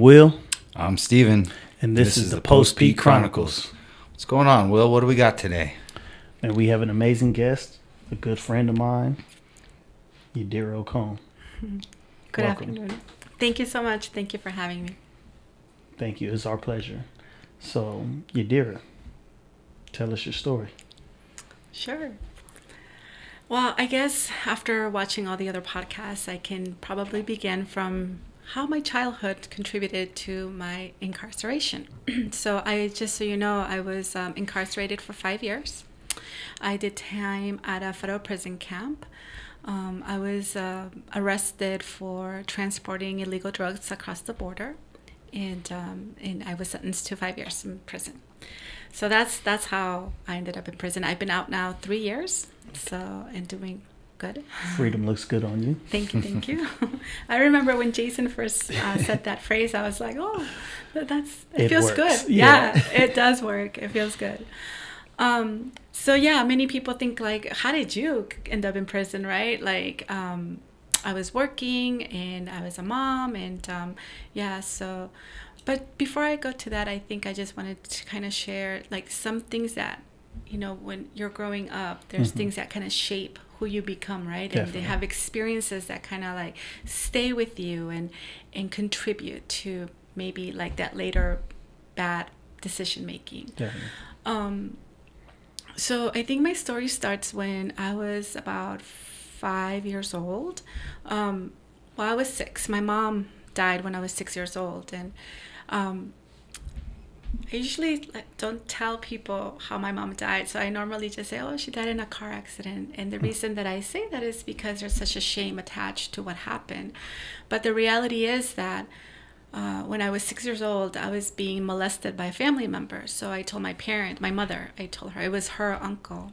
Will. I'm Steven. And this is the Post-Peak Chronicles. What's going on, Will? What do we got today? And we have an amazing guest, a good friend of mine, Yadira Ocon. Good Welcome. afternoon. Thank you so much. Thank you for having me. Thank you. It's our pleasure. So, Yadira, tell us your story. Sure. Well, I guess after watching all the other podcasts, I can probably begin from how my childhood contributed to my incarceration. So you know, I was incarcerated for 5 years. I did time at a federal prison camp. I was arrested for transporting illegal drugs across the border, and I was sentenced to 5 years in prison. So that's how I ended up in prison. I've been out now 3 years, and doing good. Freedom looks good on you. Thank you. I remember when Jason first said that phrase, I was like, oh, it feels works. good. Yeah. Yeah, it does work. It feels good. So yeah, many people think like, how did you end up in prison, right? Like, I was working and I was a mom and but before I go to that, I think I just wanted to kind of share like some things that, you know, when you're growing up, there's things that kind of shape who you become, right? Definitely. And they have experiences that kind of like stay with you and contribute to maybe like that later bad decision making. Definitely. So I think my story starts when I was about 5 years old. Well, I was 6. My mom died when I was 6 years old, and I usually don't tell people how my mom died. So I normally just say, oh, she died in a car accident. And the reason that I say that is because there's such a shame attached to what happened. But the reality is that when I was 6 years old, I was being molested by a family member. So I told my mother, I told her it was her uncle.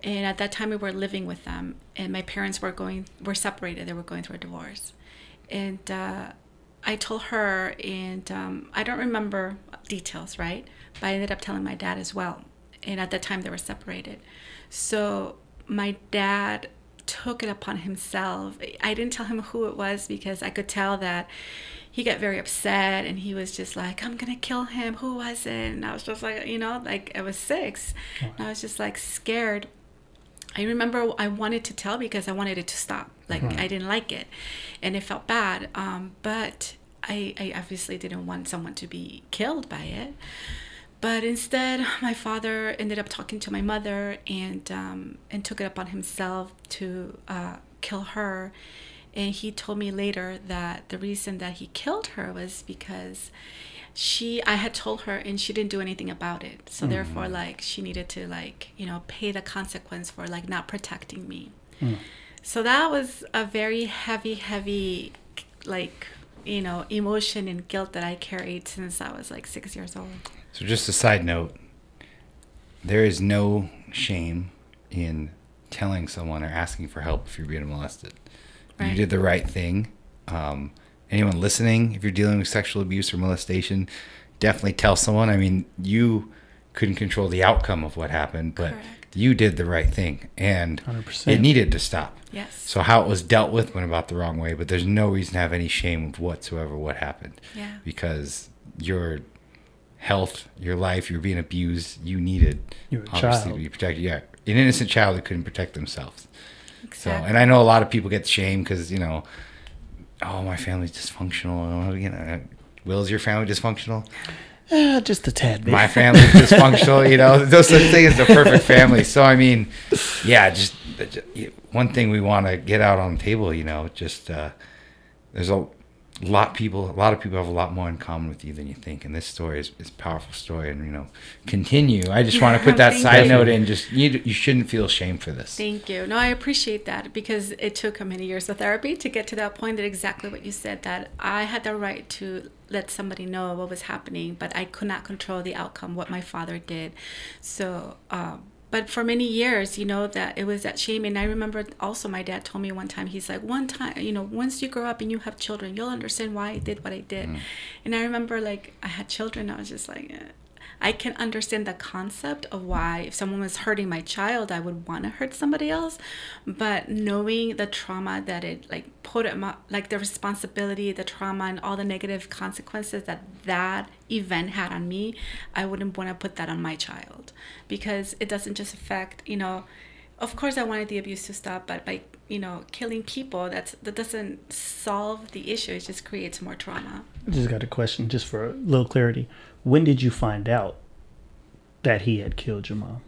And at that time we were living with them, and my parents were separated. They were going through a divorce. And I told her, and I don't remember details, right? But I ended up telling my dad as well. And at that time they were separated. So my dad took it upon himself. I didn't tell him who it was because I could tell that he got very upset, and he was just like, I'm gonna kill him. Who was it? And I was just like, you know, like I was 6. And I was just like scared. I remember I wanted to tell because I wanted it to stop. Like I didn't like it, and it felt bad. But I obviously didn't want someone to be killed by it. But instead, my father ended up talking to my mother and took it upon himself to kill her. And he told me later that the reason that he killed her was because I had told her and she didn't do anything about it. So therefore, like, she needed to, like, you know, pay the consequence for, like, not protecting me. So that was a very heavy, like, you know, emotion and guilt that I carried since I was, like, 6 years old. So just a side note, there is no shame in telling someone or asking for help if you're being molested. Right. You did the right thing. Anyone listening, if you're dealing with sexual abuse or molestation, definitely tell someone. I mean, you couldn't control the outcome of what happened, but Correct. You did the right thing, and 100%. It needed to stop. Yes. So how it was dealt with went about the wrong way, but there's no reason to have any shame whatsoever what happened. Yeah. Because your health, your life, you were being abused. You needed obviously to be protected. Yeah, an innocent child that couldn't protect themselves. Exactly. So, and I know a lot of people get shamed because, you know, oh, my family's dysfunctional. You know, Will, is your family dysfunctional? Just a tad bit. My family's dysfunctional. You know, those such things as the perfect family. So, I mean, yeah, just one thing we want to get out on the table. You know, just there's a lot of people have a lot more in common with you than you think, and this story is a powerful story. And, you know, continue. I just want to put that side note in. Just you shouldn't feel shame for this. Thank you. No, I appreciate that, because it took many years of therapy to get to that point. That exactly what you said, that I had the right to let somebody know what was happening, but I could not control the outcome, what my father did. So but for many years, you know, that it was that shame. And I remember also my dad told me one time, he's like, one time, you know, once you grow up and you have children, you'll understand why I did what I did. And I remember, like, I had children. I was just like, I can understand the concept of why if someone was hurting my child, I would want to hurt somebody else. But knowing the trauma that it like put him up, like the responsibility, the trauma, and all the negative consequences that event had on me, I wouldn't want to put that on my child, because it doesn't just affect, of course I wanted the abuse to stop, but by killing people, that doesn't solve the issue. It just creates more trauma. I just got a question, just for a little clarity. When did you find out that he had killed your mom?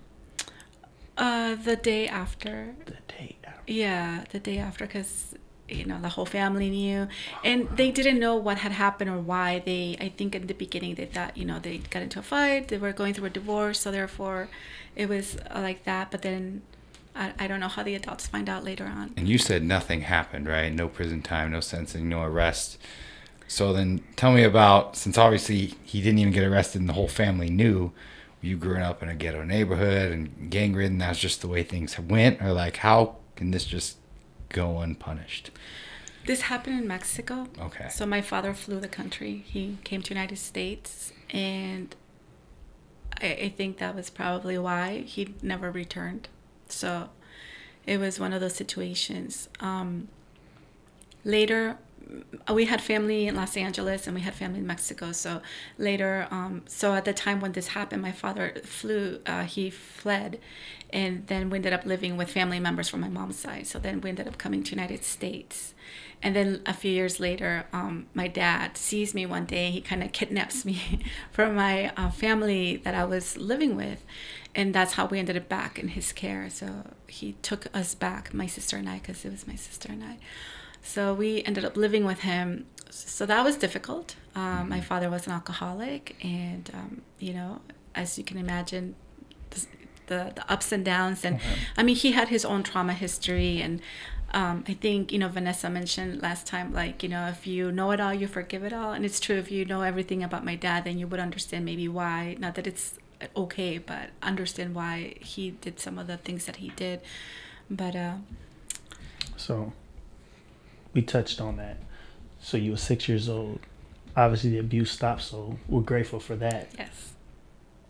The day after. The day after. Yeah, the day after, because the whole family knew, and they didn't know what had happened or why. I think in the beginning they thought they got into a fight, they were going through a divorce, so therefore it was like that. But then I don't know how the adults find out later on. And you said nothing happened, right? No prison time, no sentencing, no arrest. So then tell me about, since obviously he didn't even get arrested and the whole family knew, you grew up in a ghetto neighborhood and gang-ridden, that's just the way things went? Or like, how can this just go unpunished? This happened in Mexico. Okay. So my father flew the country. He came to the United States, and I think that was probably why he never returned. So it was one of those situations. Later, we had family in Los Angeles and we had family in Mexico. So later, so at the time when this happened, my father he fled, and then we ended up living with family members from my mom's side. So then we ended up coming to the United States. And then a few years later, my dad sees me one day. He kind of kidnaps me from my family that I was living with. And that's how we ended up back in his care. So he took us back, my sister and I, because it was my sister and I. So we ended up living with him. So that was difficult. My father was an alcoholic. And, as you can imagine, the ups and downs. And I mean, he had his own trauma history. And I think, Vanessa mentioned last time, like, if you know it all, you forgive it all. And it's true. If you know everything about my dad, then you would understand maybe why, not that it's okay, but understand why he did some of the things that he did. But so we touched on that. So you were 6 years old. Obviously the abuse stopped, so we're grateful for that. Yes.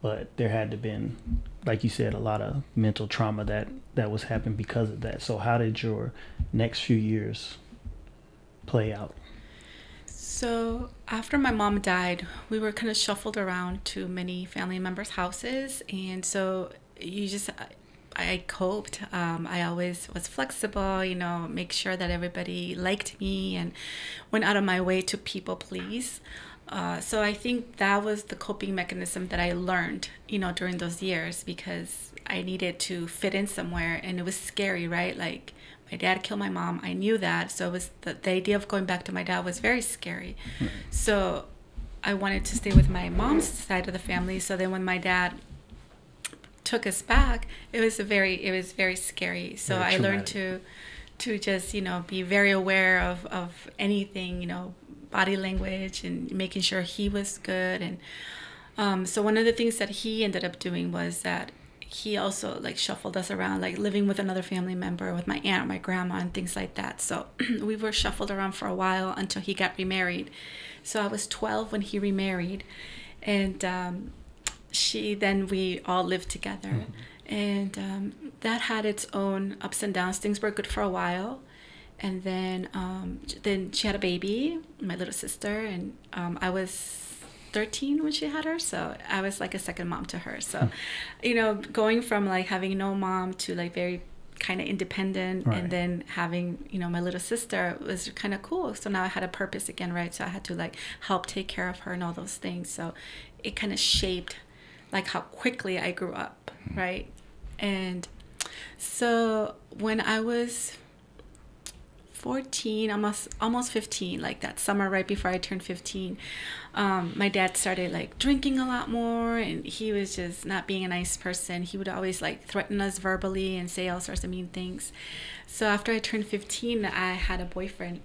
But there had to been, like you said, a lot of mental trauma that was happening because of that. So how did your next few years play out? So after my mom died, we were kind of shuffled around to many family members' houses. And so I coped. I always was flexible, make sure that everybody liked me and went out of my way to people please. So I think that was the coping mechanism that I learned, during those years, because I needed to fit in somewhere, and it was scary, right? Like, my dad killed my mom. I knew that. So it was the idea of going back to my dad was very scary. So I wanted to stay with my mom's side of the family. So then when my dad took us back, it was very scary. So I learned to just, be very aware of anything, body language, and making sure he was good. And so one of the things that he ended up doing was that he also like shuffled us around, like living with another family member, with my aunt, my grandma, and things like that. So we were shuffled around for a while until he got remarried. So I was 12 when he remarried, and we all lived together. And that had its own ups and downs. Things were good for a while. And then she had a baby, my little sister, and I was 13 when she had her, so I was like a second mom to her. So, going from like having no mom to like very kind of independent, right, and then having, my little sister was kind of cool. So now I had a purpose again, right? So I had to like help take care of her and all those things. So it kind of shaped like how quickly I grew up, right? And so when I was 14, almost 15, like that summer right before I turned 15, my dad started like drinking a lot more, and he was just not being a nice person. He would always like threaten us verbally and say all sorts of mean things. So after I turned 15, I had a boyfriend,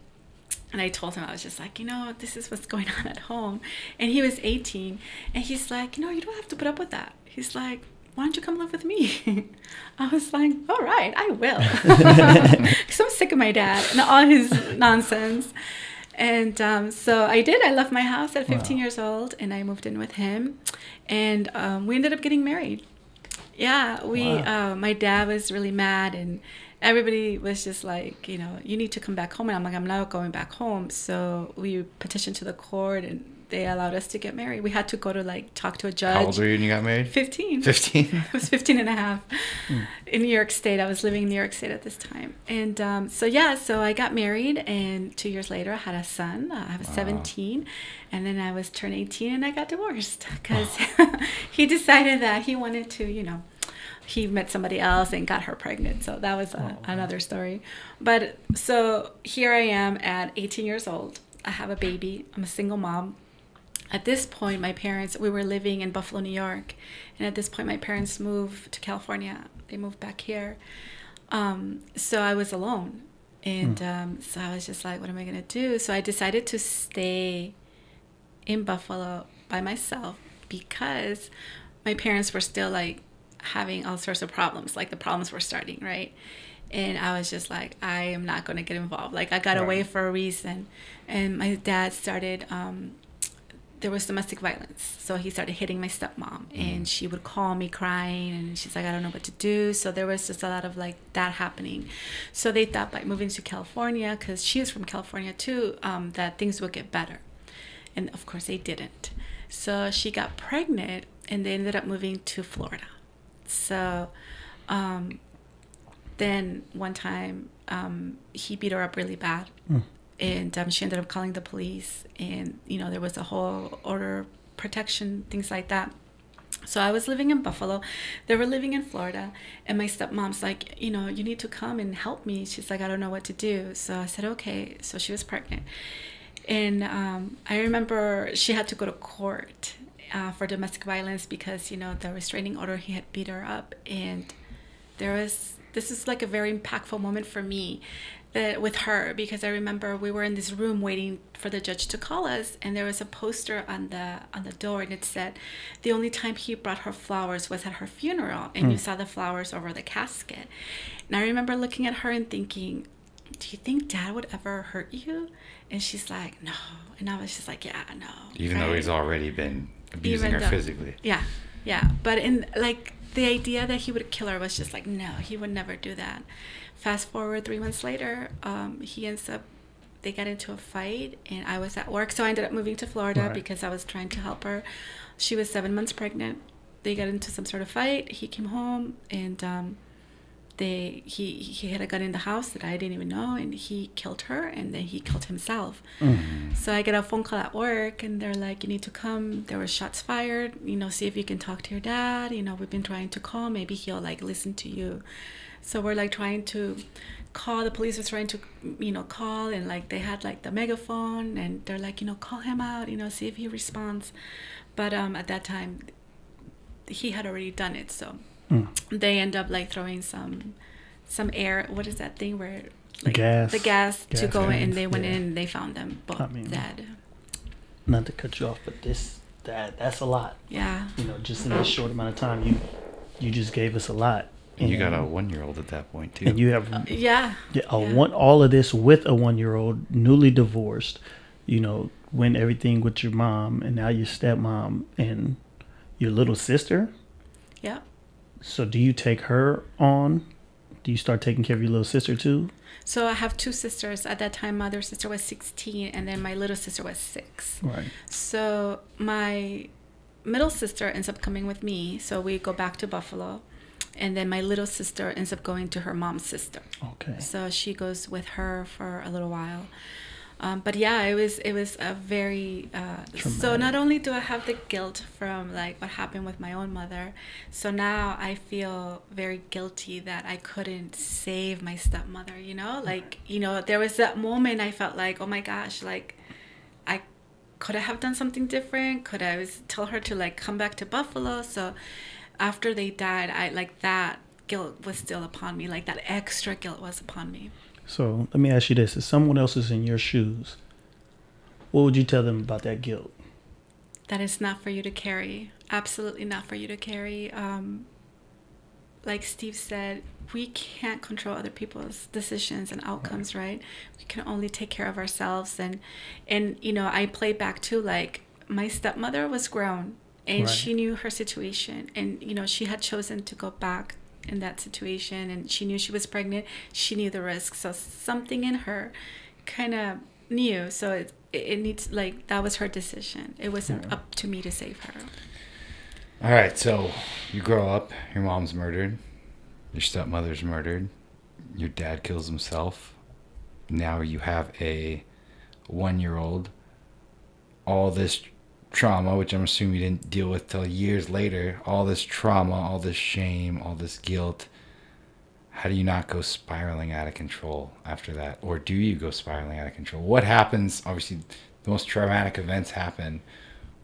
and I told him, I was just like, this is what's going on at home. And he was 18, and he's like, you don't have to put up with that. He's like, why don't you come live with me? I was like, all right, I will. Because I'm sick of my dad and all his nonsense. And so I did. I left my house at 15 Wow. years old, and I moved in with him, and we ended up getting married. Yeah, Wow. my dad was really mad, and everybody was just like, you need to come back home. And I'm like, I'm not going back home. So we petitioned to the court, and they allowed us to get married. We had to go to talk to a judge. How old were you when you got married? 15. 15? I was 15 and a half Mm. in New York State. I was living in New York State at this time. And so I got married, and 2 years later I had a son. I was 17, and then I was turned 18 and I got divorced because he decided that he wanted to, he met somebody else and got her pregnant. So that was another story. But so here I am at 18 years old. I have a baby. I'm a single mom. At this point, we were living in Buffalo, New York. And at this point, my parents moved to California. They moved back here. So I was alone. And so I was just like, what am I going to do? So I decided to stay in Buffalo by myself because my parents were still having all sorts of problems. The problems were starting, right? And I was just like, I am not going to get involved. I got away for a reason. And my dad started... there was domestic violence. So he started hitting my stepmom, and she would call me crying, and she's like, I don't know what to do. So there was just a lot of that happening. So they thought by moving to California, because she was from California too, that things would get better. And of course they didn't. So she got pregnant, and they ended up moving to Florida. So then one time he beat her up really bad. And she ended up calling the police, and there was a whole order protection, things like that. So I was living in Buffalo. They were living in Florida, and my stepmom's like, you need to come and help me. She's like, I don't know what to do. So I said, okay. So she was pregnant, and I remember she had to go to court for domestic violence because the restraining order, he had beat her up, and this is a very impactful moment for me. With her, because I remember we were in this room waiting for the judge to call us, and there was a poster on the door, and it said the only time he brought her flowers was at her funeral, and you saw the flowers over the casket. And I remember looking at her and thinking, do you think Dad would ever hurt you? And she's like, no. And I was just like, yeah, no. Even though he's already been abusing her physically. Yeah. But in the idea that he would kill her was just like, no, he would never do that. Fast forward 3 months later, they got into a fight, and I was at work. So I ended up moving to Florida because I was trying to help her. She was 7 months pregnant. They got into some sort of fight. He came home, and he had a gun in the house that I didn't even know, and he killed her, and then he killed himself. So I get a phone call at work, and they're like, you need to come. There were shots fired. See if you can talk to your dad. We've been trying to call. Maybe he'll listen to you. So we're trying to call. The police was trying to call, and they had the megaphone, and they're like, call him out, see if he responds. But at that time he had already done it. So they end up throwing some air, what is that thing where the gas to go in, and they went in and they found them both dead. Not to cut you off, but that's a lot. Yeah. Just in this short amount of time, you just gave us a lot. And you got a 1-year-old at that point too. And you have all of this with a 1-year-old, newly divorced, went everything with your mom, and now your stepmom and your little sister. Yeah. So do you take her on? Do you start taking care of your little sister too? So I have two sisters. At that time, my other sister was 16, and then my little sister was 6. Right. So my middle sister ends up coming with me. So we go back to Buffalo. And then my little sister ends up going to her mom's sister. Okay. So she goes with her for a little while. But yeah, it was a very so not only do I have the guilt from what happened with my own mother, so now I feel very guilty that I couldn't save my stepmother, there was that moment I felt like, oh my gosh, I could I have done something different? Could I tell her to come back to Buffalo? So after they died, I that guilt was still upon me. That extra guilt was upon me. So let me ask you this: if someone else is in your shoes, what would you tell them about that guilt? That is not for you to carry. Absolutely not for you to carry. like Steve said, we can't control other people's decisions and outcomes, right? We can only take care of ourselves. And you know, I play back too, like my stepmother was grown and she knew her situation, and you know, she had chosen to go back in that situation, and she knew she was pregnant. She knew the risk, so something in her kind of knew. So it needs, like, that was her decision. It wasn't up to me to save her. All right, so you grow up, your mom's murdered, your stepmother's murdered, your dad kills himself. Now you have a 1-year-old. All this trauma, which I'm assuming you didn't deal with till years later, all this trauma, all this shame, all this guilt. How do you not go spiraling out of control after that? Or do you go spiraling out of control? What happens? Obviously, the most traumatic events happen.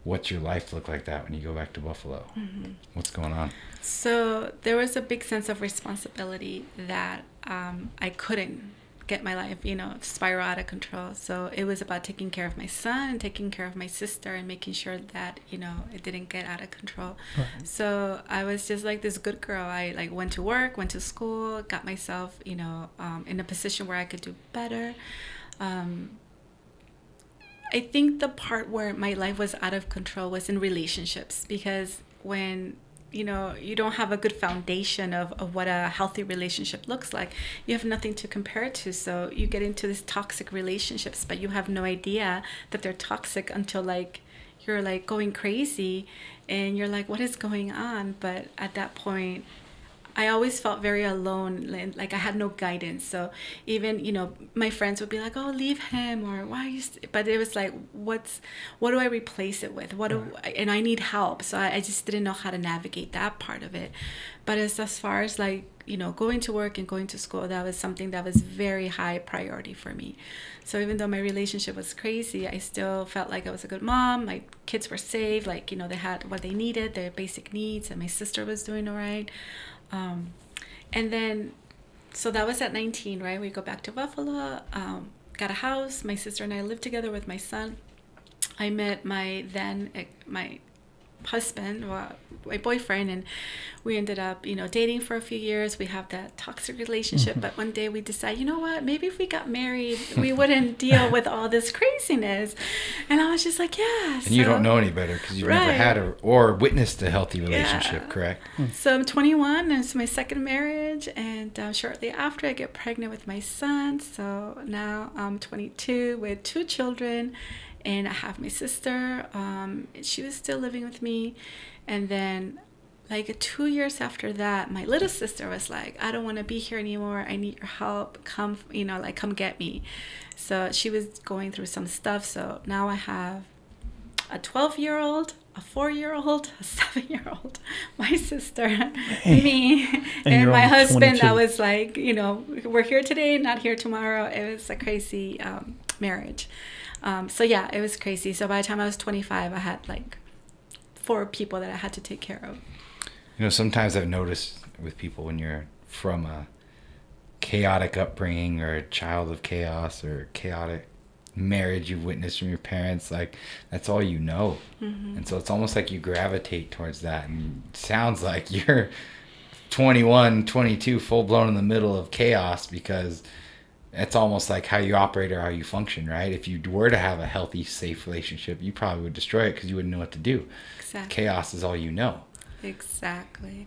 What's your life look like that when you go back to Buffalo? Mm-hmm. What's going on? So there was a big sense of responsibility that I couldn't get my life, you know, spiral out of control. So it was about taking care of my son and taking care of my sister and making sure that, you know, it didn't get out of control. Right. So I was just like this good girl. I like went to work, went to school, got myself, you know, in a position where I could do better. I think the part where my life was out of control was in relationships, because when, you know, you don't have a good foundation of what a healthy relationship looks like, you have nothing to compare it to. So you get into these toxic relationships, but you have no idea that they're toxic until like you're like going crazy and you're like, what is going on? But at that point, I always felt very alone, like I had no guidance. So even, you know, my friends would be like, oh, leave him, or why are you but it was like, what do I replace it with? And I need help. So I just didn't know how to navigate that part of it. But as far as like, you know, going to work and going to school, that was something that was very high priority for me. So even though my relationship was crazy, I still felt like I was a good mom. My kids were safe, like, you know, they had what they needed, their basic needs, and my sister was doing all right. And then, so that was at 19, right? We go back to Buffalo, got a house. My sister and I lived together with my son. I met my husband, my boyfriend, and we ended up, you know, dating for a few years. We have that toxic relationship, but one day we decided, you know what, maybe if we got married, we wouldn't deal with all this craziness. And I was just like, yeah. And you don't know any better because you've never had or witnessed a healthy relationship, correct? So I'm 21, and it's my second marriage, and shortly after I get pregnant with my son. So now I'm 22 with 2 children. And I have my sister. She was still living with me. And then like 2 years after that, my little sister was like, I don't want to be here anymore. I need your help. Come, you know, like come get me. So she was going through some stuff. So now I have a 12-year-old, a 4-year-old, a 7-year-old, my sister, me, and my husband. 22. That was like, you know, we're here today, not here tomorrow. It was a crazy marriage. So yeah, it was crazy. So by the time I was 25, I had like 4 people that I had to take care of. You know, sometimes I've noticed with people, when you're from a chaotic upbringing or a child of chaos or chaotic marriage you've witnessed from your parents, like that's all you know. Mm-hmm. And so it's almost like you gravitate towards that. And it sounds like you're 21, 22, full blown in the middle of chaos, because it's almost like how you operate or how you function, right? If you were to have a healthy, safe relationship, you probably would destroy it because you wouldn't know what to do. Exactly. Chaos is all you know. Exactly.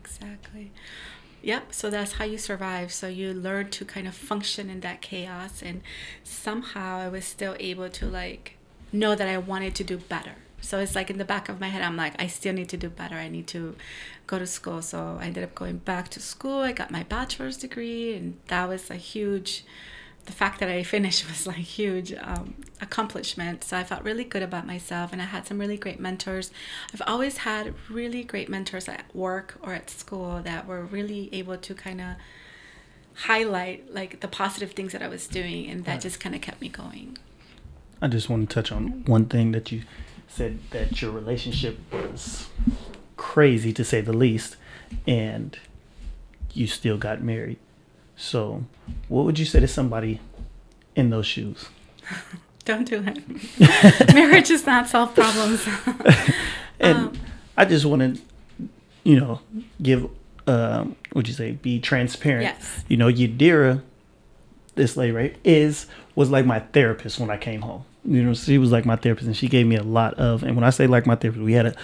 Yep. So that's how you survive. So you learn to kind of function in that chaos. And somehow I was still able to like know that I wanted to do better. So it's like in the back of my head, I'm like, I still need to do better. I need to go to school. So I ended up going back to school. I got my bachelor's degree, and that was a huge... The fact that I finished was like huge accomplishment. So I felt really good about myself, and I had some really great mentors. I've always had really great mentors at work or at school that were really able to kind of highlight like the positive things that I was doing, and that just kind of kept me going. I just want to touch on one thing that you said, that your relationship was crazy to say the least, and you still got married. So what would you say to somebody in those shoes? Don't do it. Marriage does not solve problems. And I just want to, you know, give would you say, be transparent. Yes. You know, Yadira, this lady, right, was like my therapist when I came home. You know, she was like my therapist, and she gave me a lot of. And when I say like my therapist,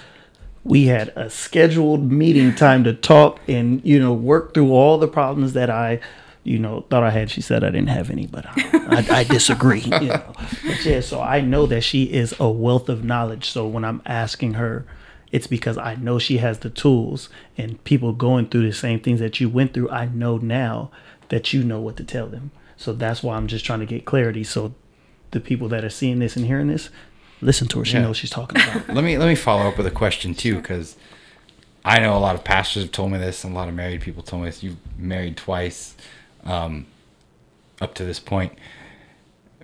we had a scheduled meeting time to talk and, you know, work through all the problems that I, you know, thought I had. She said I didn't have any, but I disagree. You know, but yeah, so I know that she is a wealth of knowledge. So when I'm asking her, it's because I know she has the tools, and people going through the same things that you went through. I know now that you know what to tell them. So that's why I'm just trying to get clarity. So the people that are seeing this and hearing this, listen to her. She knows what she's talking about. Let me follow up with a question too, because I know a lot of pastors have told me this, and a lot of married people told me this. You've married twice, up to this point.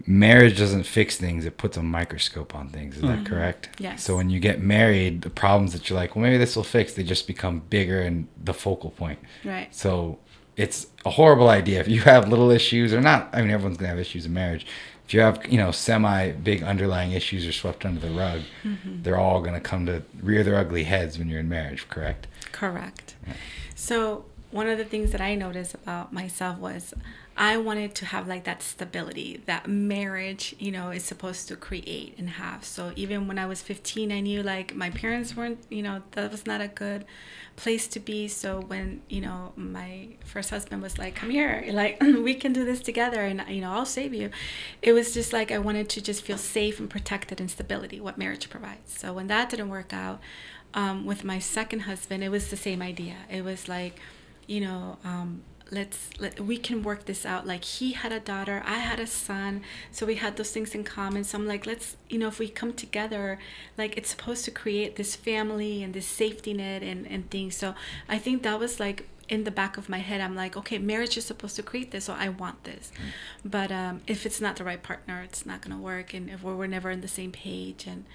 Marriage doesn't fix things; it puts a microscope on things. Is that correct? Yes. So when you get married, the problems that you're like, well, maybe this will fix, they just become bigger and the focal point. Right. So it's a horrible idea if you have little issues, or not. I mean, everyone's gonna have issues in marriage. If you have, you know, semi big underlying issues are swept under the rug, they're all going to come to rear their ugly heads when you're in marriage, correct? Correct. Yeah. So one of the things that I noticed about myself was I wanted to have like that stability that marriage, you know, is supposed to create and have. So even when I was 15, I knew like my parents weren't, you know, that was not a good place to be. So when, you know, my first husband was like, come here, like we can do this together and, you know, I'll save you. It was just like I wanted to just feel safe and protected and stability, what marriage provides. So when that didn't work out, with my second husband, it was the same idea. It was like, you know, we can work this out. Like he had a daughter, I had a son, so we had those things in common. So I'm like, let's, you know, if we come together, like it's supposed to create this family and this safety net and things. So I think that was like in the back of my head. I'm like, okay, marriage is supposed to create this, so I want this. But if it's not the right partner, it's not gonna work. And if we're never on the same page, and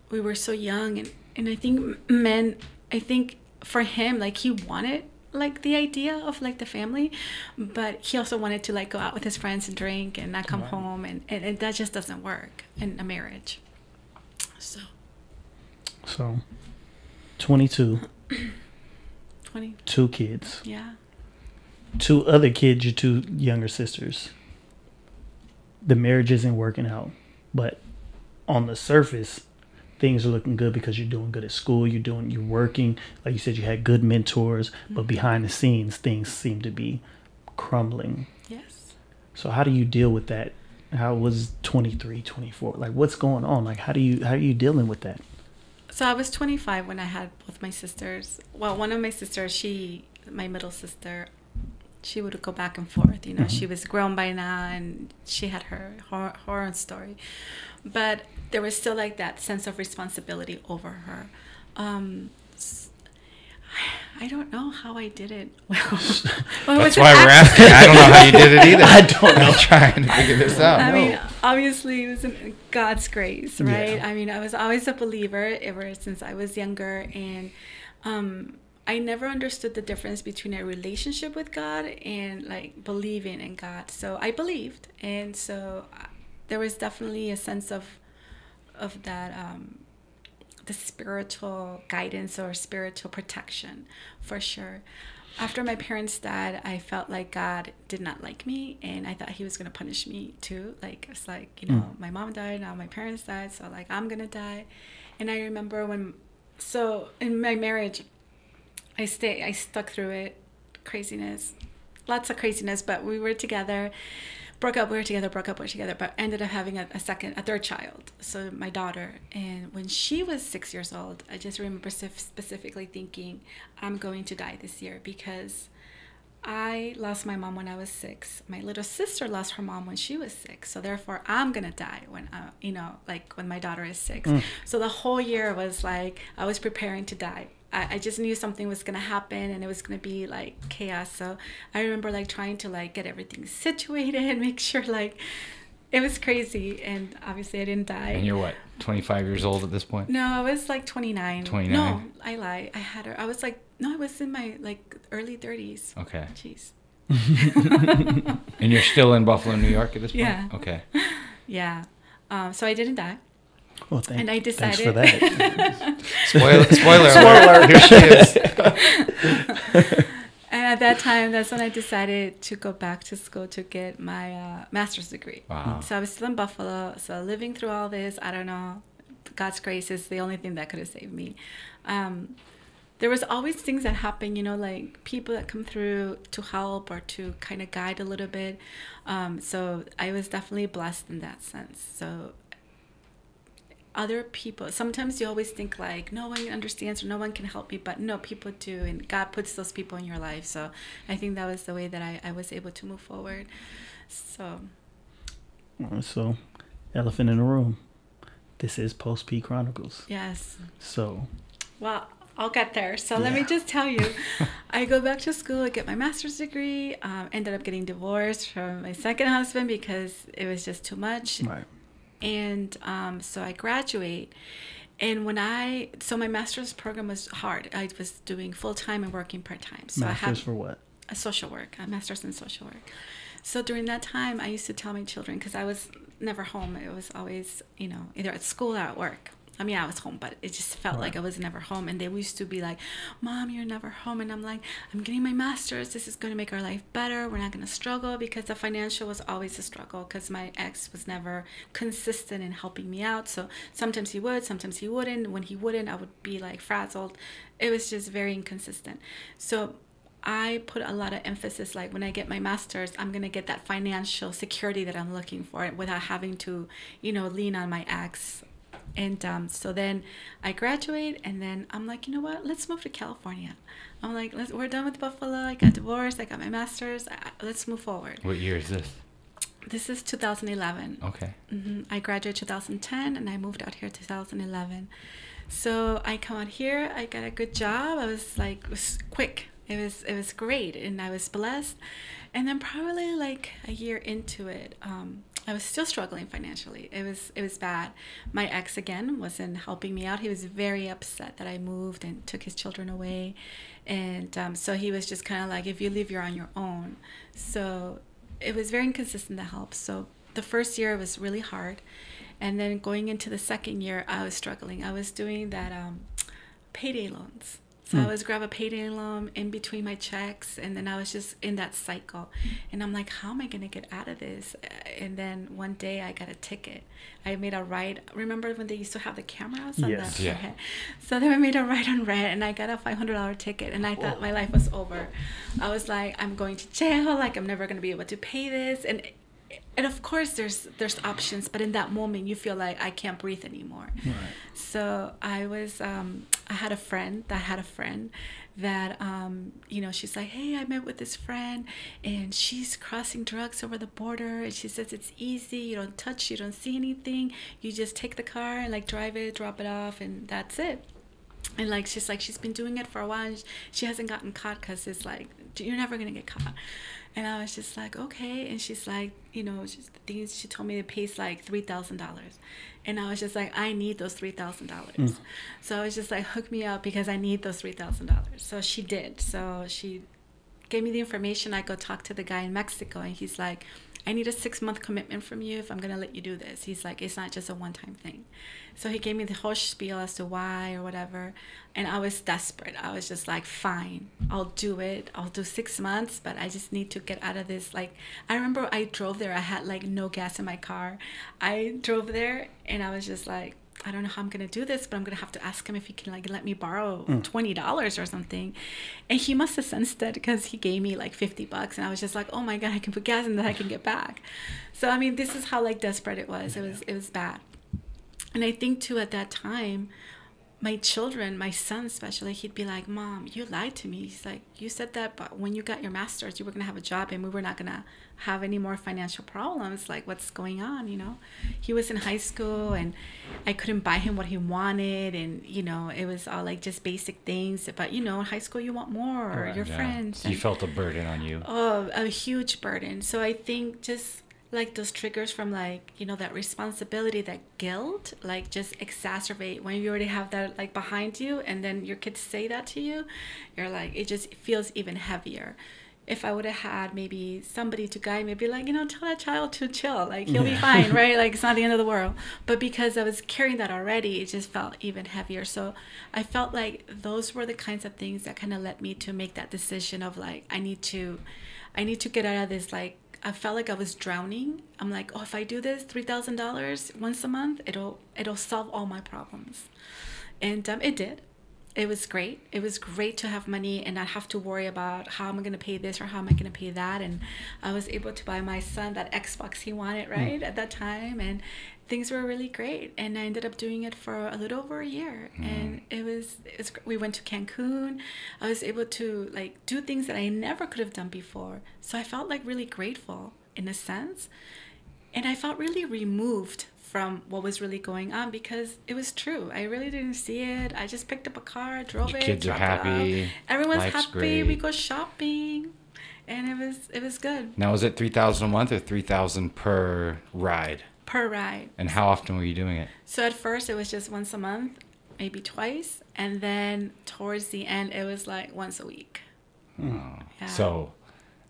we were so young, and I think for him, like he wanted like the idea of like the family, but he also wanted to like go out with his friends and drink and not come home, and that just doesn't work in a marriage. So 22 20, 2 kids, yeah. 2 other kids, your 2 younger sisters. The marriage isn't working out, but on the surface things are looking good because you're doing good at school, you're working, like you said, you had good mentors, but behind the scenes things seem to be crumbling. Yes. So how do you deal with that? How was 23, 24? Like what's going on? Like how are you dealing with that? So I was 25 when I had both my sisters. Well, one of my sisters, my middle sister, she would go back and forth, you know. She was grown by now and she had her horror story, but there was still like that sense of responsibility over her. I don't know how I did it. Well, that's why we're asking. I don't know how you did it either. I don't know. I'm trying to figure this out. I mean, obviously it was God's grace, right? Yeah. I mean, I was always a believer ever since I was younger, and I never understood the difference between a relationship with God and like believing in God. So I believed, and so there was definitely a sense of that the spiritual guidance or spiritual protection for sure. After my parents died, I felt like God did not like me, and I thought he was going to punish me too. Like it's like, you know, my mom died, now my parents died, so like I'm going to die. And I remember in my marriage, I stuck through it. Craziness, lots of craziness, but we were together. Broke up, we were together, but ended up having a third child, so my daughter. And when she was 6 years old, I just remember specifically thinking, I'm going to die this year, because I lost my mom when I was 6. My little sister lost her mom when she was 6. So therefore, I'm going to die when, when my daughter is 6. So the whole year was like, I was preparing to die. I just knew something was going to happen and it was going to be like chaos. So I remember like trying to like get everything situated and make sure like it was crazy. And obviously I didn't die. And you're what, 25 years old at this point? No, I was like 29. 29? No, I lied. I was in my like early 30s. Okay. Jeez. And you're still in Buffalo, New York at this point? Yeah. Okay. Yeah. So I didn't die. Well, And I decided. Thanks for that. Spoiler alert. Here she is. at that time, that's when I decided to go back to school to get my master's degree. Wow. So I was still in Buffalo. So living through all this, I don't know, God's grace is the only thing that could have saved me. There was always things that happen, you know, like people that come through to help or to kind of guide a little bit. So I was definitely blessed in that sense. So other people, sometimes you always think like no one understands or no one can help me, but no, people do, and God puts those people in your life. So I think that was the way that I was able to move forward. So elephant in the room, this is post P Chronicles. yes. So Well, I'll get there. So let me just tell you, I go back to school, I get my master's degree, ended up getting divorced from my second husband because it was just too much. right. And so I graduate. And my master's program was hard. I was doing full-time and working part-time. So Masters I had for what? a social work, a master's in social work. So during that time, I used to tell my children, because I was never home. It was always, you know, either at school or at work. I mean, I was home, but it just felt like I was never home. And they used to be like, Mom, you're never home. And I'm like, I'm getting my master's. This is going to make our life better. We're not going to struggle, because the financial was always a struggle, because my ex was never consistent in helping me out. So sometimes he would, sometimes he wouldn't. When he wouldn't, I would be like frazzled. It was just very inconsistent. So I put a lot of emphasis, like when I get my master's, I'm going to get that financial security that I'm looking for without having to, you know, lean on my ex. And so then I graduate, and then I'm like, you know what? Let's move to California. I'm like, we're done with Buffalo. I got divorced. I got my master's. Let's move forward. What year is this? This is 2011. Okay. I graduated 2010, and I moved out here 2011. So I come out here. I got a good job. I was like, it was quick. It was great, and I was blessed. And then probably like a year into it, I was still struggling financially. It was bad. My ex again wasn't helping me out. He was very upset that I moved and took his children away, and so he was just kind of like, if you leave, you're on your own. So it was very inconsistent, the help. So the first year was really hard, and then going into the second year, I was struggling. I was doing that payday loans. So I always grab a payday loan in between my checks, and then I was just in that cycle. And I'm like, how am I going to get out of this? And then one day I got a ticket. I made a ride. Remember when they used to have the cameras on Yes. the Yeah. head? So then I made a ride on red, and I got a $500 ticket, and I thought my life was over. I was like, I'm going to jail. Like, I'm never going to be able to pay this. And of course there's options, but in that moment you feel like I can't breathe anymore. Right. So I was I had a friend that you know, she's like, hey, I met with this friend, and she's crossing drugs over the border, and she says it's easy, you don't touch, you don't see anything, you just take the car and like drive it, drop it off, and that's it. And like she's been doing it for a while, and she hasn't gotten caught, because it's like, you're never gonna get caught. And I was just like, okay. And she's like, you know, she told me it pays like $3,000. And I was just like, I need those $3,000. So I was just like, hook me up, because I need those $3,000. So she did. So she gave me the information. I go talk to the guy in Mexico, and he's like, I need a 6-month commitment from you if I'm going to let you do this. He's like, it's not just a one-time thing. So he gave me the whole spiel as to why or whatever. And I was desperate. I was just like, fine, I'll do it. I'll do 6 months, but I just need to get out of this. Like, I remember I drove there. I had like no gas in my car. I drove there, and I was just like, I don't know how I'm going to do this, but I'm going to have to ask him if he can like let me borrow $20 or something. And he must have sensed it, because he gave me like $50, and I was just like, oh my God, I can put gas in that I can get back. So, I mean, this is how like desperate it was. It was bad. And I think too, at that time, my children, my son especially, he'd be like, Mom, you lied to me. He's like, you said that, but when you got your master's, you were going to have a job, and we were not going to have any more financial problems. Like, what's going on, you know? He was in high school, and I couldn't buy him what he wanted, and, you know, it was all like just basic things. But, you know, in high school, you want more, or your friends. So you felt a burden on you. Oh, a huge burden. So I think just like those triggers from like, you know, that responsibility, that guilt, like just exacerbate when you already have that like behind you, and then your kids say that to you, you're like, it just feels even heavier. if I would have had maybe somebody to guide me, be like, tell that child to chill, like he'll be fine, right? Like it's not the end of the world. But because I was carrying that already, it just felt even heavier. So I felt like those were the kinds of things that kind of led me to make that decision of like, I need to get out of this. Like I felt like I was drowning. I'm like, oh, if I do this $3,000 once a month, it'll solve all my problems. And it did. It was great. It was great to have money and not have to worry about how am I going to pay this or how am I going to pay that. And I was able to buy my son that Xbox he wanted, right, at that time. And things were really great. And I ended up doing it for a little over a year. And we went to Cancun. I was able to like do things that I never could have done before. So I felt like really grateful in a sense. And I felt really removed from what was really going on because it was true. I really didn't see it. I just picked up a car, drove Your it. kids are happy. Everyone's Life's happy. great. We go shopping, and it was good. Now, is it $3,000 a month or $3,000 per ride? Per ride. And how often were you doing it? So at first it was just once a month, maybe twice, and then towards the end it was like once a week. Oh. Yeah. So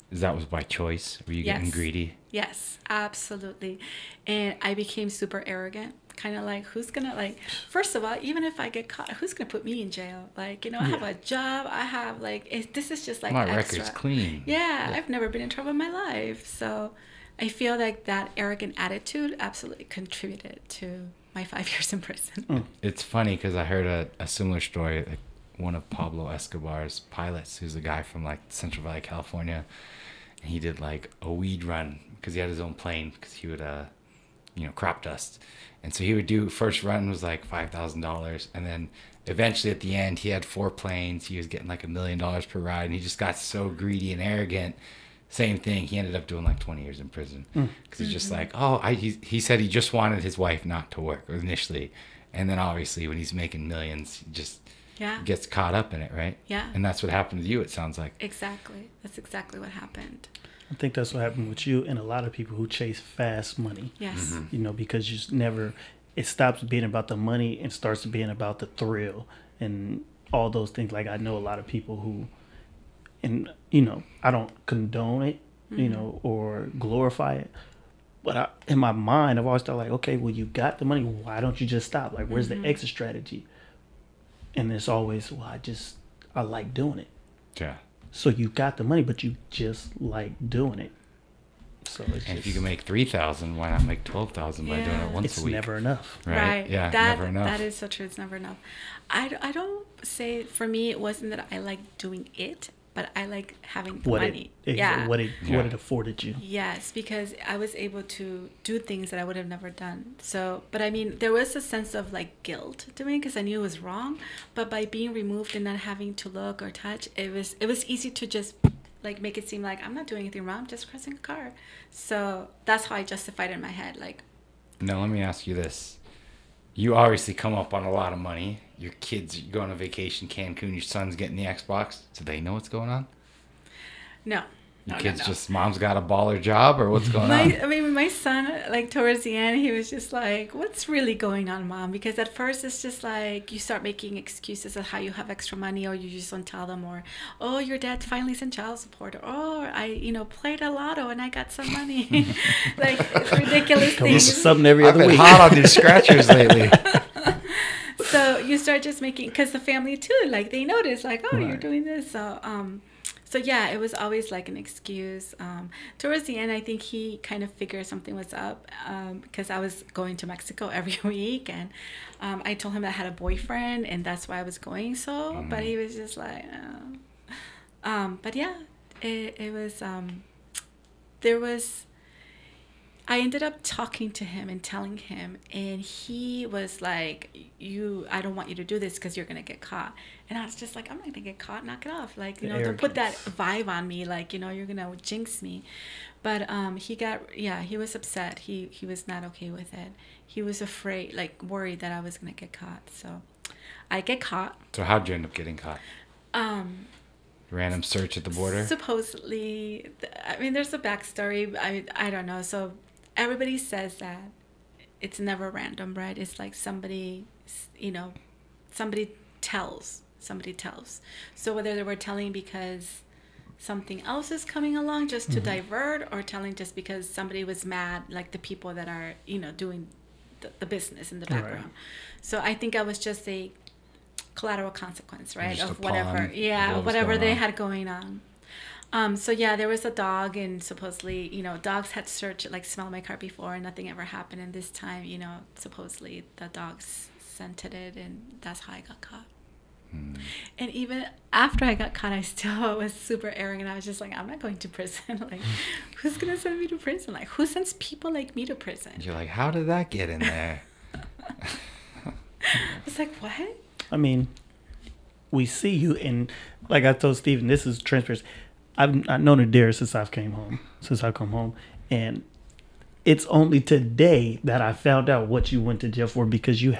that was by choice? Were you getting greedy? Yes, absolutely. And I became super arrogant. Kind of like, who's going to, like, first of all, even if I get caught, who's going to put me in jail? Like, I have a job. I have, like, this is just like my extra. record's clean. Yeah, I've never been in trouble in my life. So I feel like that arrogant attitude absolutely contributed to my 5 years in prison. It's funny because I heard a similar story, like one of Pablo Escobar's pilots, who's a guy from, like, Central Valley, California. And he did, like, a weed run because he had his own plane because he would, crop dust. And so he would do, first run was like $5,000. And then eventually at the end, he had 4 planes. He was getting like $1 million per ride. And he just got so greedy and arrogant. Same thing. He ended up doing like 20 years in prison. Because he's just like, he said he just wanted his wife not to work initially. And then obviously when he's making millions, he just gets caught up in it, right? Yeah. And that's what happened to you, it sounds like. Exactly. That's exactly what happened. I think that's what happened with you and a lot of people who chase fast money. Yes. Because you just never, it stops being about the money and starts being about the thrill and all those things. Like I know a lot of people who, and I don't condone it, or glorify it. But in my mind, I've always thought like, okay, well, you got the money. Why don't you just stop? Like, where's the exit strategy? And it's always, well, I like doing it. Yeah. So you got the money, but you just like doing it. So it's and if you can make $3,000, why not make $12,000 by doing it once a week? It's never enough. Right? Yeah, never enough. That is so true. It's never enough. I don't say, for me, it wasn't that I like doing it, but I like having the money. What it afforded you. Yes, because I was able to do things that I would have never done. So, but I mean, there was a sense of like guilt doing it because I knew it was wrong. But by being removed and not having to look or touch, it was easy to just like make it seem like I'm not doing anything wrong, I'm just crossing a car. So that's how I justified it in my head. Like, now let me ask you this: you obviously come up on a lot of money. Your kids go on a vacation, Cancun. Your son's getting the Xbox. Do they know what's going on? No. Your kids just, mom's got a baller job, or what's going on? I mean, my son, like towards the end, he was just like, what's really going on, Mom? Because at first it's just like you start making excuses of how you have extra money, or you just don't tell them, or, oh, your dad finally sent child support, or, oh, I, played a lotto and I got some money. Like, it's ridiculous things. Something every other week. I've been hot on these scratchers lately. So you start just making, because the family too, like they notice, like, oh, you're doing this. So yeah, it was always like an excuse. Towards the end, I think he kind of figured something was up because I was going to Mexico every week, and I told him that I had a boyfriend, and that's why I was going. But he was just like, oh. But yeah, it was. There was. I ended up talking to him and telling him, and he was like, I don't want you to do this because you're going to get caught. And I was just like, I'm not going to get caught, knock it off. Like, don't put that vibe on me, like, you're going to jinx me. But he was upset. He was not okay with it. He was afraid, like worried that I was going to get caught. So I get caught. So how'd you end up getting caught? Random search at the border? Supposedly, I mean, there's a backstory. I don't know. So everybody says that it's never random, right? It's like somebody tells. So whether they were telling because something else is coming along just to divert, or telling just because somebody was mad, like the people that are, doing the business in the background. So I think I was just a collateral consequence, right, Just of a whatever, pawn of whatever going they on. had going on. So yeah, there was a dog, and supposedly, dogs had searched, like, smelled my car before, and nothing ever happened. And this time, supposedly the dogs scented it, and that's how I got caught. And even after I got caught, I still was super arrogant. I was just like, I'm not going to prison. Like, who's gonna send me to prison? Like, who sends people like me to prison? You're like, how did that get in there? It's like, what? I mean, we see you, and like I told Steven, this is transparency. I've known Yadira since I've come home, and it's only today that I found out what you went to jail for, because you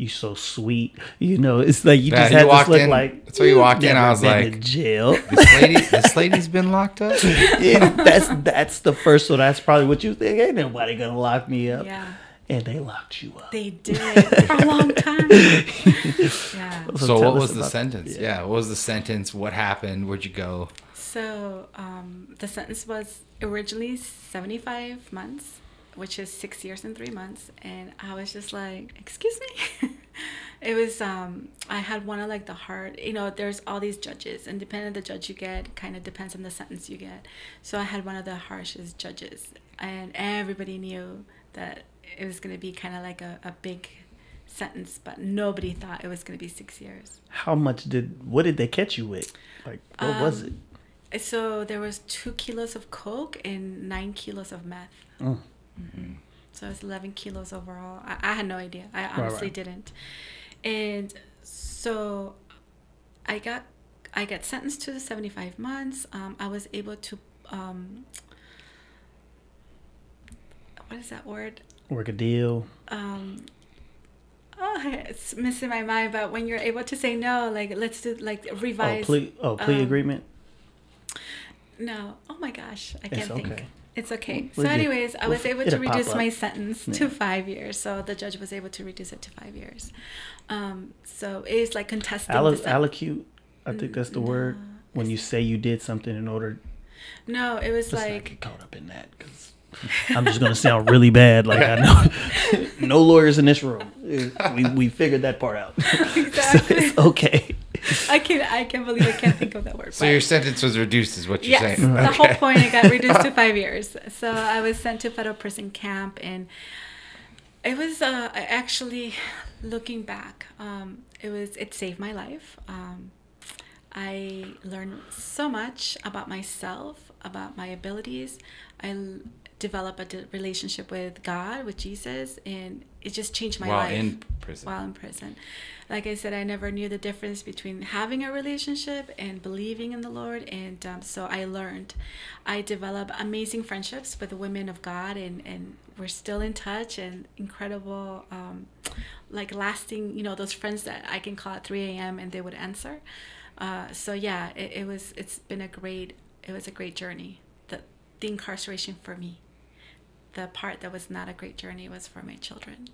so sweet. It's like you just had this look like. That's why you walked in. I was been like, to jail. This lady's been locked up. Yeah, that's the first. So that's probably what you think. Ain't nobody gonna lock me up. Yeah. And they locked you up. They did for a long time. Yeah. So tell what us was the about- sentence? Yeah, what was the sentence? What happened? Where'd you go? So the sentence was originally 75 months, which is 6 years and 3 months. And I was just like, excuse me? It was, I had one of like the hard, there's all these judges, and depending on the judge you get, kind of depends on the sentence you get. So I had one of the harshest judges, and everybody knew that it was going to be kind of like a big sentence, but nobody thought it was going to be 6 years. What did they catch you with? Like, what was it? So there was 2 kilos of coke and 9 kilos of meth. Oh. Mm-hmm. So it's 11 kilos overall. I had no idea. I honestly didn't. And so I got sentenced to the 75 months. I was able to, what is that word? Work a deal. It's missing my mind. But when you're able to say no, like, let's do like revise. Plea agreement. No. Oh my gosh, I can't think. Okay. It's okay. Well, So anyways, I was able to it'll pop reduce up. my sentence to 5 years. So the judge was able to reduce it to 5 years. So it is like contesting the sentence. Allocute, I think that's the word. When you say you did something in order. No, it was Let's not like, get caught up in that, because I'm just going to sound really bad. Like, I know no lawyers in this room. We figured that part out. exactly. So it's okay. I can't believe I can't think of that word. So your sentence was reduced, is what you're Yes, saying? the whole point, it got reduced to 5 years. So I was sent to federal prison camp, and it was actually, looking back, it saved my life. I learned so much about myself, about my abilities. I developed a relationship with God, with Jesus, and it just changed my life. While in prison. Like I said, I never knew the difference between having a relationship and believing in the Lord. And so I learned. I developed amazing friendships with the women of God, and we're still in touch, and incredible, like lasting, those friends that I can call at 3 a.m. and they would answer. So yeah, it was a great journey. The incarceration for me. The part that was not a great journey was for my children.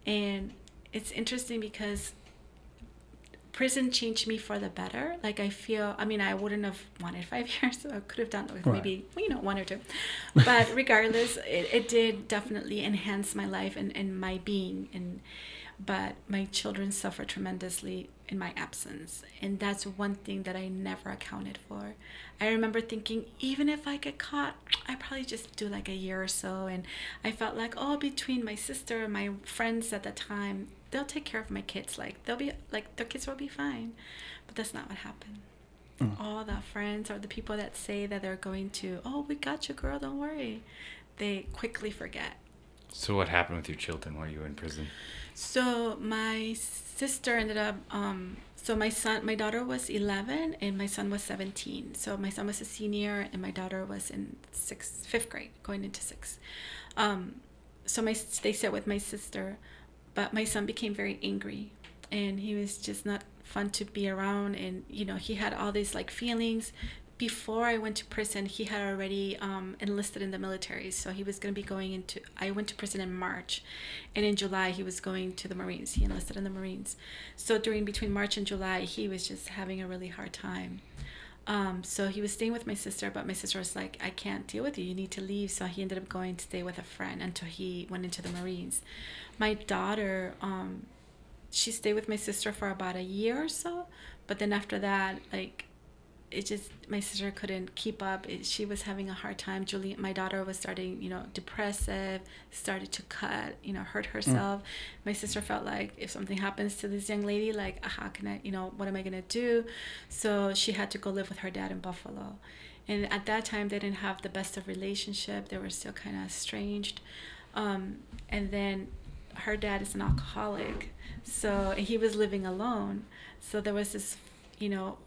And it's interesting because prison changed me for the better. Like, I wouldn't have wanted 5 years, so I could have done with maybe 1 or 2. But regardless, it did definitely enhance my life and my being. But my children suffered tremendously in my absence. And that's one thing that I never accounted for. I remember thinking, even if I get caught, I'd probably just do like a year or so. And I felt like, between my sister and my friends at the time, they'll take care of my kids. Like, their kids will be fine. But that's not what happened. All the friends or the people that say that they're going to, we got you, girl, don't worry. They quickly forget. So what happened with your children while you were in prison? So my sister ended up, my daughter was 11 and my son was 17. So my son was a senior and my daughter was in 5th grade, going into 6th. So they sat with my sister, but my son became very angry and he was just not fun to be around. And, he had all these like feelings. Before I went to prison, he had already enlisted in the military. So he was going to be I went to prison in March. And in July, he was going to the Marines. He enlisted in the Marines. So between March and July, he was just having a really hard time. So he was staying with my sister, but my sister was like, I can't deal with you. You need to leave. So he ended up going to stay with a friend until he went into the Marines. My daughter, she stayed with my sister for about a year or so. But then after that, like, it just, my sister couldn't keep up. She was having a hard time. Julie, my daughter, was starting, depressive, started to cut, hurt herself. My sister felt like, if something happens to this young lady, like, how can I, what am I going to do? So she had to go live with her dad in Buffalo. And at that time, they didn't have the best of relationship. They were still kind of estranged. And then her dad is an alcoholic. So he was living alone. So there was this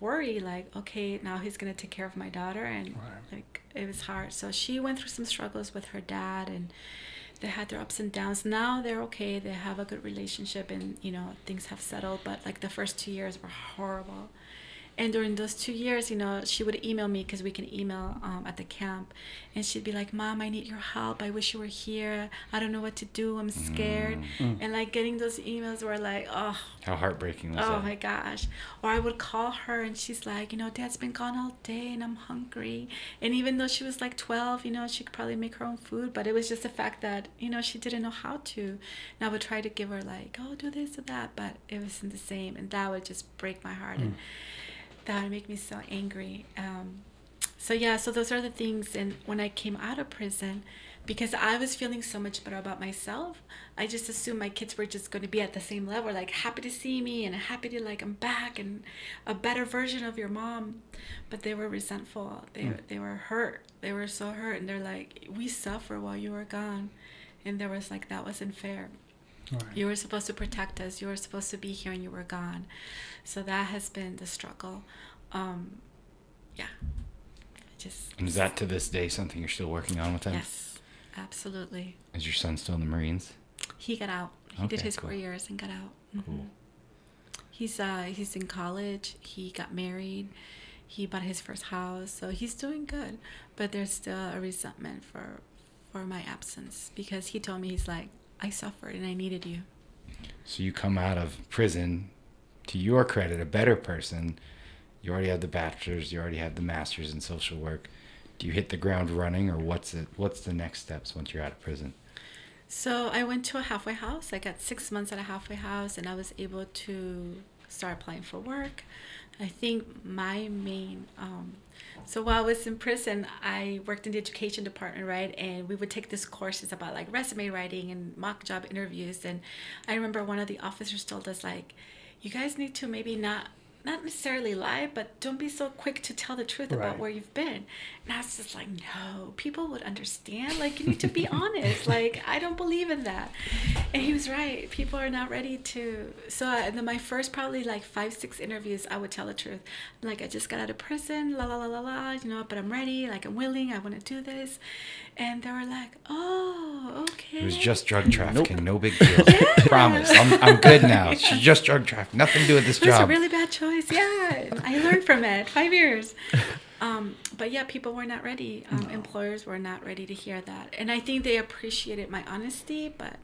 worry, like, okay, now he's going to take care of my daughter. And like, it was hard. So she went through some struggles with her dad, and they had their ups and downs. Now they're okay. They have a good relationship, and, things have settled. But like, the first 2 years were horrible. And during those 2 years, she would email me, because we can email at the camp. And she'd be like, Mom, I need your help. I wish you were here. I don't know what to do. I'm scared. And like, getting those emails were like, oh. How heartbreaking was that? Oh my gosh. Or I would call her, and she's like, Dad's been gone all day and I'm hungry. And even though she was like 12, she could probably make her own food. But it was just the fact that, she didn't know how to. And I would try to give her like, oh, do this or that. But it wasn't the same. And that would just break my heart. And that would make me so angry. So those are the things. And when I came out of prison, because I was feeling so much better about myself, I just assumed my kids were just going to be at the same level, like happy to see me and happy to, like, I'm back and a better version of your mom. But they were resentful. They were hurt. They were so hurt. And they're like, we suffer while you were gone. And there was like, that wasn't fair. Right. You were supposed to protect us. You were supposed to be here, and you were gone. So that has been the struggle. And is that to this day something you're still working on with them? Yes, absolutely. Is your son still in the Marines? He got out. He did his 4 years and got out. Cool. He's in college. He got married. He bought his first house. So he's doing good. But there's still a resentment for my absence, because he told me, he's like, I suffered and I needed you. So you come out of prison, to your credit, a better person. You already have the bachelor's, you already have the master's in social work. Do you hit the ground running, or what's the next steps once you're out of prison? So I went to a halfway house. I got 6 months at a halfway house, and I was able to start applying for work. I think my main, so while I was in prison, I worked in the education department, right? And we would take these courses about like resume writing and mock job interviews. And I remember one of the officers told us, like, you guys need to maybe not necessarily lie, but don't be so quick to tell the truth about where you've been. And I was just like, no, people would understand. Like, you need to be honest. Like, I don't believe in that. And he was right. People are not ready to. So and then my first probably like 5-6 interviews, I would tell the truth. I'm like, I just got out of prison, la la la la la, but I'm ready. Like, I'm willing. I want to do this. And they were like, oh, okay. It was just drug trafficking. No big deal. Promise. I'm good now. It's just drug trafficking. Nothing to do with this job. It was a really bad choice. Yeah, I learned from it. 5 years. But yeah, people were not ready. Employers were not ready to hear that. And I think they appreciated my honesty, but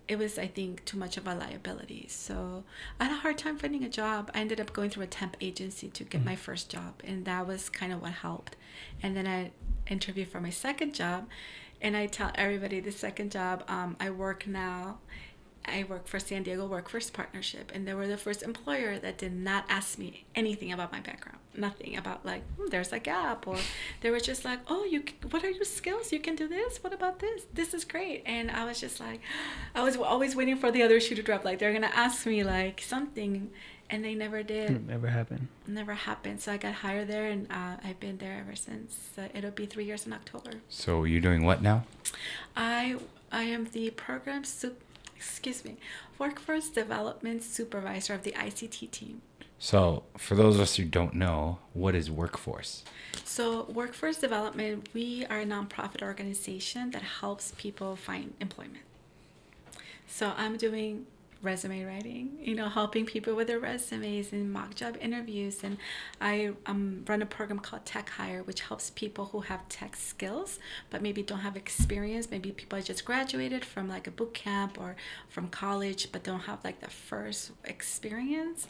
it was, I think, too much of a liability. So I had a hard time finding a job. I ended up going through a temp agency to get my first job, and that was kind of what helped. And then I interviewed for my second job, and I tell everybody the second job, I work for San Diego Workforce Partnership, and they were the first employer that did not ask me anything about my background, nothing about like, there's a gap, or they were just like, oh, what are your skills? You can do this. What about this? This is great. And I was just like, I was always waiting for the other shoe to drop. Like, they're gonna ask me like something, and they never did. It never happened. Never happened. So I got hired there, and I've been there ever since. It'll be 3 years in October. So you're doing what now? I am the Workforce Development Supervisor of the ICT team. So for those of us who don't know, what is Workforce? So Workforce Development, we are a nonprofit organization that helps people find employment. So I'm doing resume writing, helping people with their resumes and mock job interviews. And I run a program called Tech Hire, which helps people who have tech skills but maybe don't have experience. Maybe people just graduated from like a boot camp or from college but don't have like the first experience.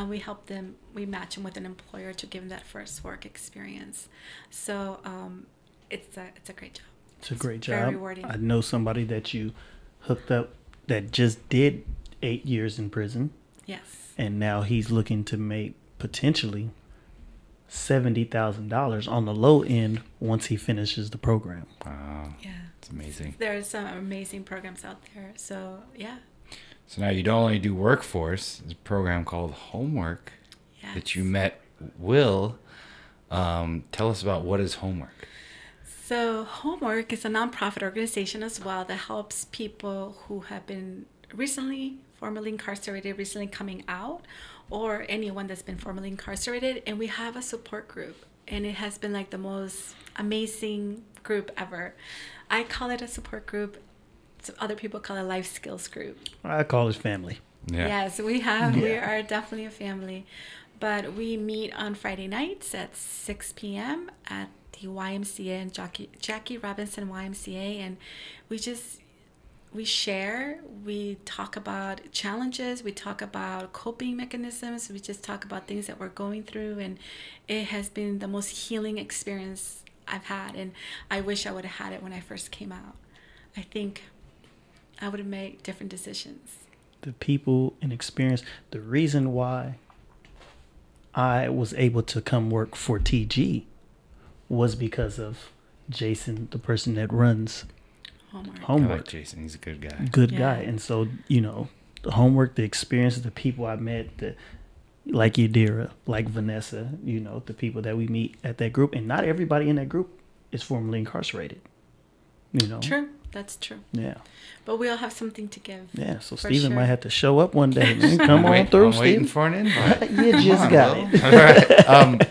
We help them, we match them with an employer to give them that first work experience. So it's a great job. It's a great job. Very rewarding. I know somebody that you hooked up that just did 8 years in prison. Yes. And now he's looking to make potentially $70,000 on the low end once he finishes the program. Wow. Yeah. It's amazing. There's some amazing programs out there. So, yeah. So now you don't only do workforce, there's a program called Homework that you met Will. Tell us about what is Homework. So Homework is a nonprofit organization as well that helps people who have been formerly incarcerated, recently coming out, or anyone that's been formerly incarcerated. And we have a support group, and it has been like the most amazing group ever. I call it a support group. So other people call it a life skills group. I call it family. Yeah. Yes, we are definitely a family. But we meet on Friday nights at 6 p.m. at the YMCA and Jackie Robinson YMCA, and we share, we talk about challenges, we talk about coping mechanisms, we just talk about things that we're going through, and it has been the most healing experience I've had, and I wish I would have had it when I first came out. I think I would have made different decisions. The people and experience, the reason why I was able to come work for TG was because of Jason, the person that runs Homework. I like Jason. He's a good guy. Good guy. And so, the Homework, the experiences, the people I met, like Yadira, like Vanessa, the people that we meet at that group. And not everybody in that group is formerly incarcerated. True. That's true. Yeah. But we all have something to give. Yeah. So Stephen might have to show up one day, man. Come on I'm through, waiting Stephen. for an invite. You just got it. All right.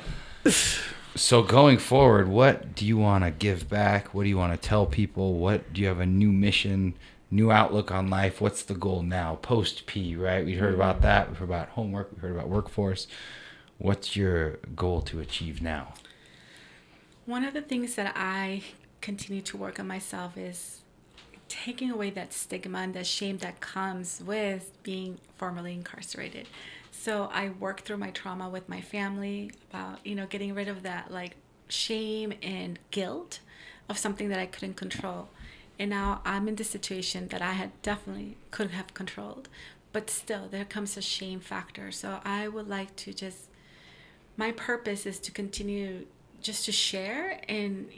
So going forward, what do you want to give back? What do you want to tell people? What do you have a new mission, new outlook on life? What's the goal now? Post P, right? We heard about that. We heard about Homework. We heard about workforce. What's your goal to achieve now? One of the things that I continue to work on myself is taking away that stigma and that shame that comes with being formerly incarcerated. So I work through my trauma with my family about, getting rid of that like shame and guilt of something that I couldn't control. And now I'm in the situation that I had definitely could have controlled, but still there comes a shame factor. So I would like to my purpose is to continue just to share, and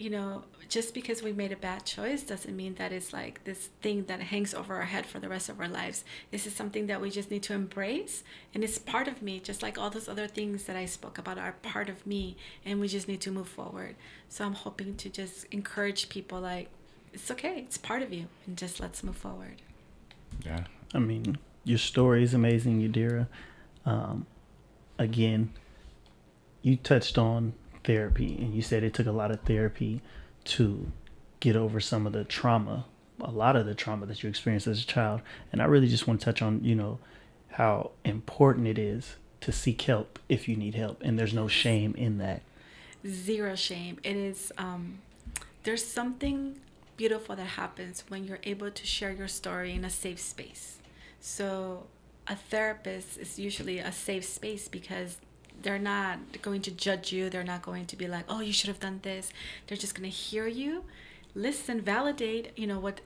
just because we made a bad choice doesn't mean that it's like this thing that hangs over our head for the rest of our lives. This is something that we just need to embrace, and it's part of me, just like all those other things that I spoke about are part of me, and we just need to move forward. So I'm hoping to just encourage people like, it's okay, it's part of you, and just let's move forward. Yeah. I mean, your story is amazing, Yadira. Again, you touched on therapy, and you said it took a lot of therapy to get over some of the trauma, a lot of the trauma that you experienced as a child. And I really just want to touch on, how important it is to seek help if you need help. And there's no shame in that. Zero shame. It is, there's something beautiful that happens when you're able to share your story in a safe space. So a therapist is usually a safe space because they're not going to judge you. They're not going to be like, oh, you should have done this. They're just going to hear you, listen, validate,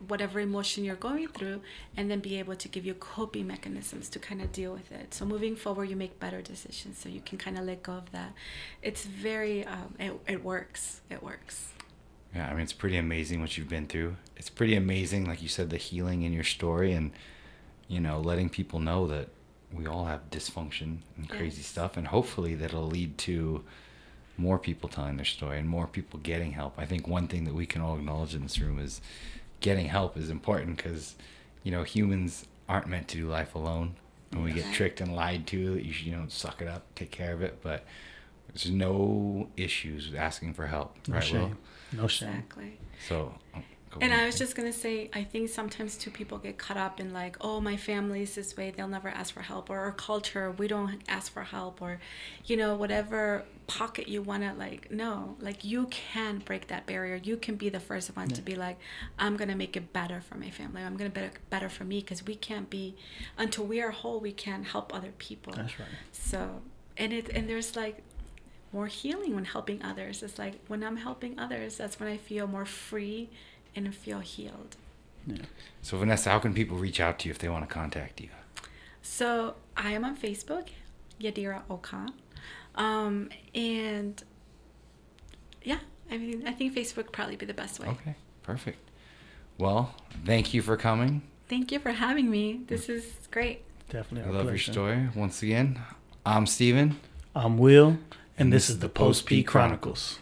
whatever emotion you're going through, and then be able to give you coping mechanisms to kind of deal with it. So moving forward, you make better decisions. So you can kind of let go of that. It's very, it works. It works. Yeah, I mean, it's pretty amazing what you've been through. It's pretty amazing, like you said, the healing in your story, and, letting people know that we all have dysfunction and crazy stuff, and hopefully that'll lead to more people telling their story and more people getting help. I think one thing that we can all acknowledge in this room is getting help is important, because humans aren't meant to do life alone, and we get tricked and lied to that you should suck it up, take care of it. But there's no issues with asking for help. No right, shame. Will? No shame. Exactly. So And I was just going to say, I think sometimes too people get caught up in like, oh, my family is this way, they'll never ask for help, or our culture, we don't ask for help, or, you know, whatever pocket you want to, like, no, like you can break that barrier. You can be the first one to be like, I'm going to make it better for my family. I'm going to make it better for me, because we can't be, until we are whole, we can't help other people. That's right. So, and there's like, more healing when helping others. It's like when I'm helping others, that's when I feel more free and feel healed. Yeah. So Vanessa, how can people reach out to you if they want to contact you? So I am on Facebook, Yadira Ocon. And yeah, I mean, I think Facebook would probably be the best way. Okay, perfect. Well, thank you for coming. Thank you for having me. This is great. Definitely. I love your story. Once again, I'm Steven. I'm Will. And this is the Post P Chronicles.